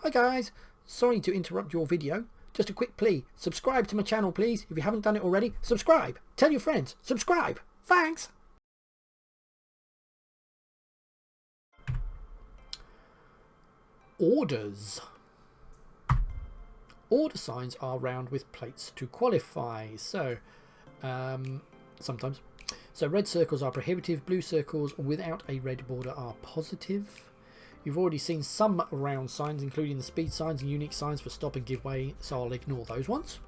Hi guys, sorry to interrupt your video. Just a quick plea, subscribe to my channel please. If you haven't done it already, subscribe. Tell your friends, subscribe. Thanks. Orders. Order signs are round with plates to qualify. So, sometimes. So red circles are prohibitive, blue circles without a red border are positive. You've already seen some round signs, including the speed signs and unique signs for stop and give way, so I'll ignore those ones.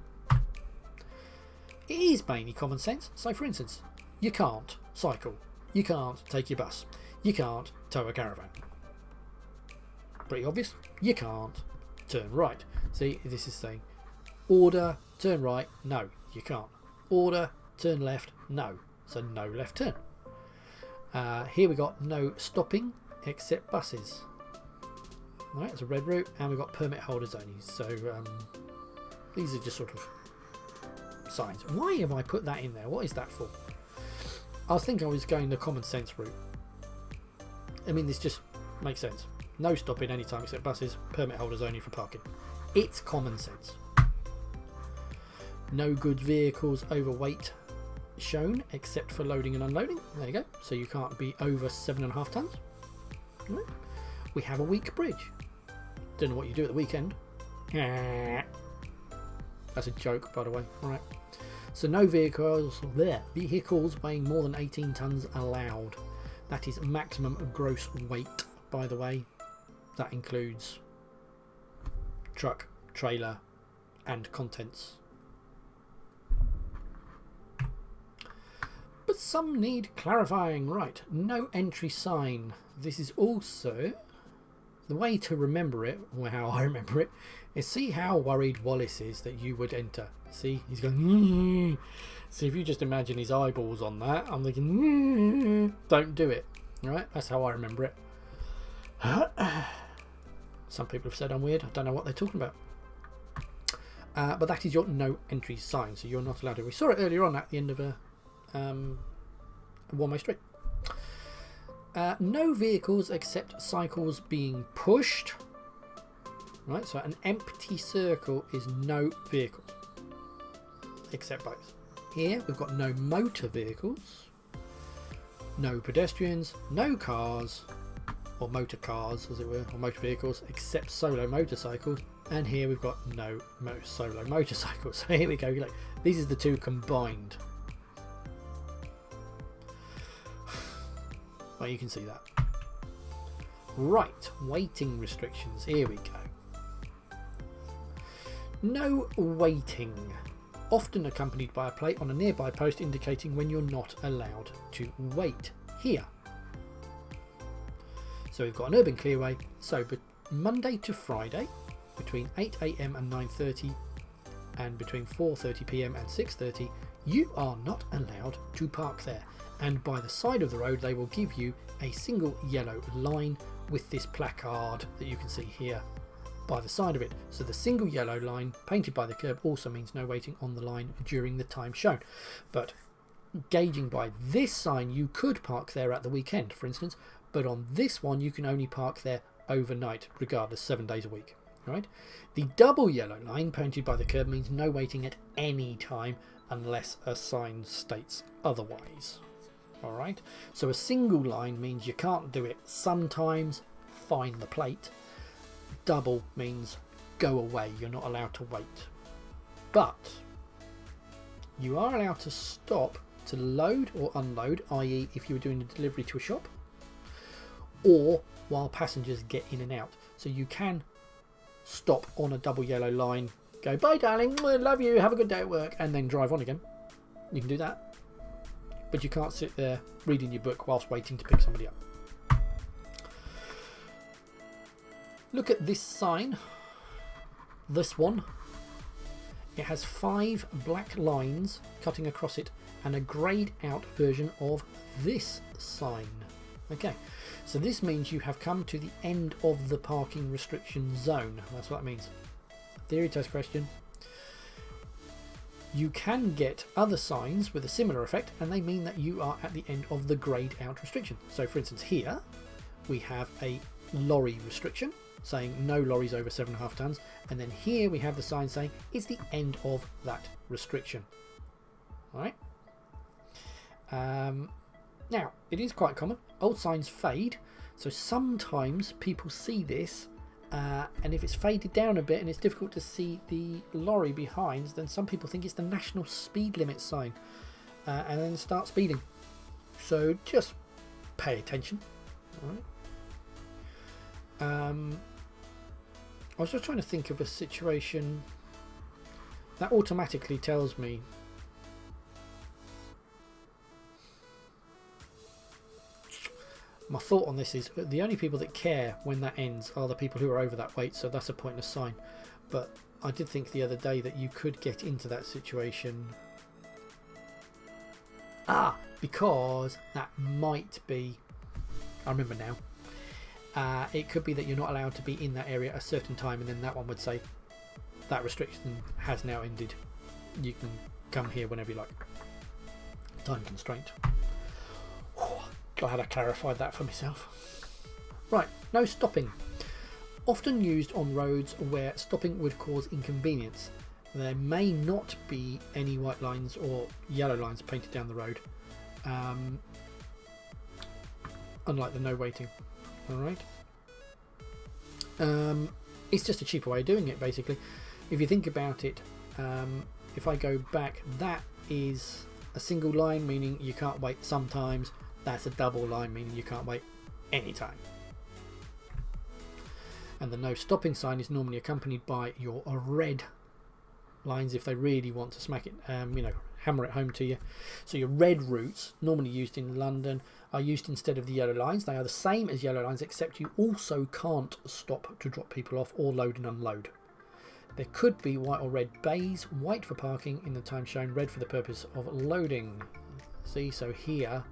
It is mainly common sense. So for instance, you can't cycle, you can't take your bus, you can't tow a caravan. Pretty obvious. You can't turn right. See, this is saying order, turn right, no, you can't. Order, turn left, no, so no left turn. Here we got no stopping except buses. Right, it's a red route, and we've got permit holders only. So these are just sort of signs. Why have I put that in there? What is that for? I think I was going the common sense route. I mean, this just makes sense. No stopping anytime except buses, permit holders only for parking. It's common sense. No goods vehicles overweight shown except for loading and unloading. There you go. So you can't be over 7.5 tons. Right. We have a weak bridge. Don't know what you do at the weekend. That's a joke, by the way. All right. So no vehicles weighing more than 18 tons allowed. That is maximum gross weight, by the way. That includes truck, trailer, and contents. But some need clarifying. Right, no entry sign. This is also the way to remember it, or how I remember it, is see how worried Wallace is that you would enter. See, he's going, so if you just imagine his eyeballs on that, I'm thinking, don't do it. Right, that's how I remember it. Some people have said I'm weird. I don't know what they're talking about. But that is your no entry sign, so you're not allowed to. We saw it earlier on at the end of a one-way street. No vehicles except cycles being pushed. Right, so an empty circle is no vehicles except bikes. Here we've got no motor vehicles, no pedestrians, no cars, or motor cars as it were, or motor vehicles except solo motorcycles. And here we've got no solo motorcycles. So here we go. Like, these are the two combined. Well, you can see that. Right, waiting restrictions. Here we go. No waiting. Often accompanied by a plate on a nearby post indicating when you're not allowed to wait. Here. So we've got an urban clearway. So but Monday to Friday, between 8 AM and 9:30, and between 4:30 PM and 6:30, you are not allowed to park there. And by the side of the road they will give you a single yellow line with this placard that you can see here by the side of it. So the single yellow line painted by the curb also means no waiting on the line during the time shown. But gauging by this sign, you could park there at the weekend, for instance, but on this one you can only park there overnight, regardless, 7 days a week. Right? The double yellow line painted by the curb means no waiting at any time unless a sign states otherwise. Alright, so a single line means you can't do it sometimes, find the plate. Double means go away, you're not allowed to wait. But you are allowed to stop to load or unload, i.e. if you were doing a delivery to a shop, or while passengers get in and out. So you can stop on a double yellow line, go bye darling, I love you, have a good day at work, and then drive on again. You can do that. But you can't sit there reading your book whilst waiting to pick somebody up. Look at this sign. This one. It has 5 black lines cutting across it and a greyed out version of this sign. Okay, so this means you have come to the end of the parking restriction zone. That's what that means. Theory test question. You can get other signs with a similar effect, and they mean that you are at the end of the greyed out restriction. So for instance, here we have a lorry restriction, saying no lorries over 7.5 tonnes, and then here we have the sign saying it's the end of that restriction. All right. Now, it is quite common. Old signs fade, so sometimes people see this, and if it's faded down a bit and it's difficult to see the lorry behind, then some people think it's the national speed limit sign, and then start speeding. So just pay attention. All right. I was just trying to think of a situation that automatically tells me my thought on this is the only people that care when that ends are the people who are over that weight, so that's a pointless sign. But I did think the other day that you could get into that situation because that might be, I remember now, it could be that you're not allowed to be in that area at a certain time, and then that one would say that restriction has now ended, you can come here whenever you like. Time constraint. Glad I clarified that for myself. Right, no stopping. Often used on roads where stopping would cause inconvenience. There may not be any white lines or yellow lines painted down the road, unlike the no waiting. Alright. It's just a cheaper way of doing it, basically. If you think about it, if I go back, that is a single line, meaning you can't wait sometimes. That's a double line, meaning you can't wait anytime. And the no stopping sign is normally accompanied by your red lines if they really want to smack it, hammer it home to you. So your red routes, normally used in London, are used instead of the yellow lines. They are the same as yellow lines, except you also can't stop to drop people off or load and unload. There could be white or red bays, white for parking in the time shown, red for the purpose of loading. See, so here,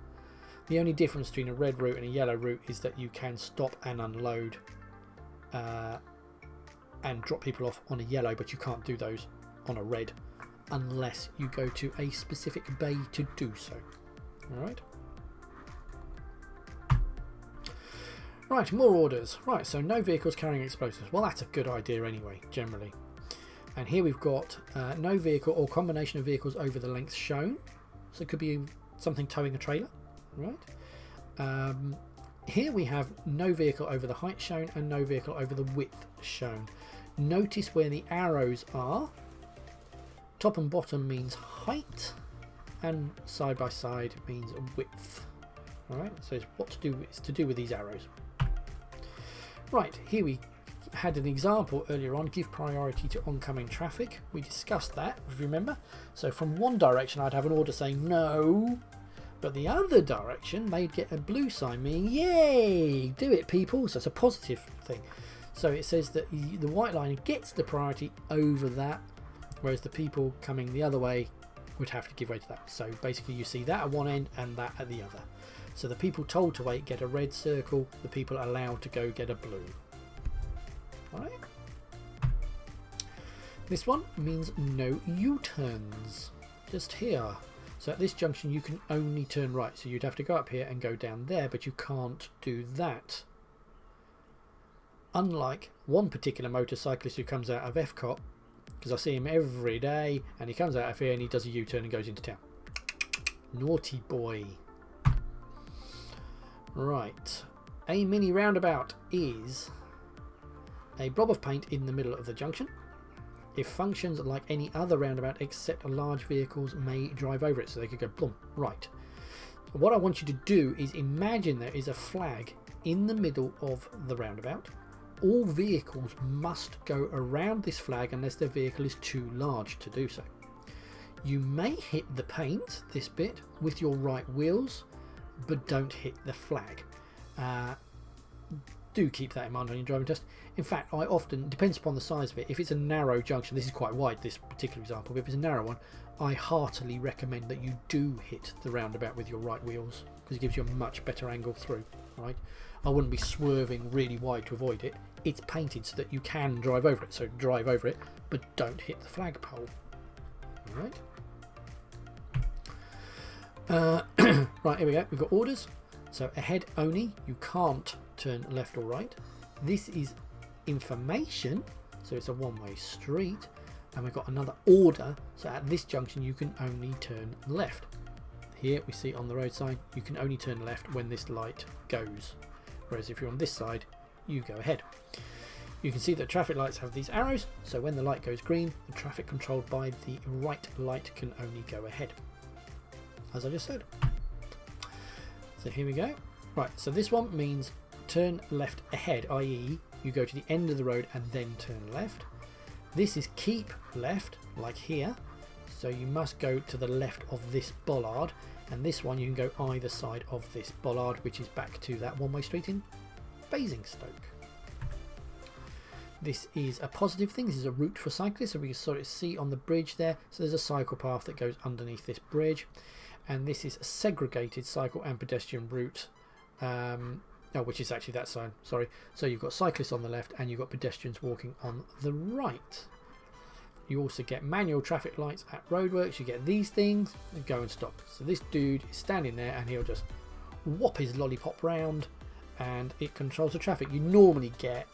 the only difference between a red route and a yellow route is that you can stop and unload and drop people off on a yellow, but you can't do those on a red unless you go to a specific bay to do so. Alright. Right, more orders. Right, so no vehicles carrying explosives. Well, that's a good idea anyway, generally. And here we've got no vehicle or combination of vehicles over the length shown. So it could be something towing a trailer. Right. Here we have no vehicle over the height shown and no vehicle over the width shown. Notice where the arrows are. Top and bottom means height, and side by side means width. Alright, so it's to do with these arrows. Right, here we had an example earlier on, give priority to oncoming traffic. We discussed that, if you remember. So from one direction I'd have an order saying no, but the other direction they'd get a blue sign meaning yay, do it people. So it's a positive thing. So it says that the white line gets the priority over that, whereas the people coming the other way would have to give way to that. So basically you see that at one end and that at the other. So the people told to wait get a red circle, the people allowed to go get a blue. Alright. This one means no U-turns. Just here. So at this junction you can only turn right. So you'd have to go up here and go down there, but you can't do that. Unlike one particular motorcyclist who comes out of Epcot, because I see him every day, and he comes out of here and he does a U-turn and goes into town. Naughty boy. Right. A mini roundabout is a blob of paint in the middle of the junction. It functions like any other roundabout except large vehicles may drive over it, so they could go boom. Right. What I want you to do is imagine there is a flag in the middle of the roundabout. All vehicles must go around this flag unless their vehicle is too large to do so. You may hit the paint, this bit, with your right wheels, but don't hit the flag. Do keep that in mind on your driving test. In fact, I often, depends upon the size of it, if it's a narrow junction, this is quite wide, this particular example, but if it's a narrow one, I heartily recommend that you do hit the roundabout with your right wheels, because it gives you a much better angle through. Right? I wouldn't be swerving really wide to avoid it. It's painted so that you can drive over it, so drive over it, but don't hit the flagpole. Alright. Right, here we go. We've got orders. So ahead only, you can't turn left or right. This is information, so it's a one-way street, and we've got another order, so at this junction you can only turn left. Here we see on the road sign you can only turn left when this light goes, whereas if you're on this side you go ahead. You can see that traffic lights have these arrows, so when the light goes green, the traffic controlled by the right light can only go ahead, as I just said. So here we go. Right, so this one means turn left ahead, i.e. you go to the end of the road and then turn left. This is keep left, like here, so you must go to the left of this bollard, and this one you can go either side of this bollard, which is back to that one-way street in Basingstoke. This is a positive thing. This is a route for cyclists, so we can sort of see on the bridge there. So there's a cycle path that goes underneath this bridge, and this is a segregated cycle and pedestrian route, which is actually that sign, sorry. So you've got cyclists on the left and you've got pedestrians walking on the right. You also get manual traffic lights at roadworks. You get these things and go and stop. So this dude is standing there and he'll just whop his lollipop round and it controls the traffic. You normally get,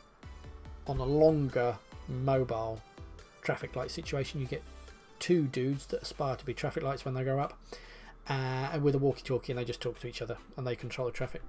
on a longer mobile traffic light situation, you get two dudes that aspire to be traffic lights when they go up, with a walkie-talkie, and they just talk to each other and they control the traffic.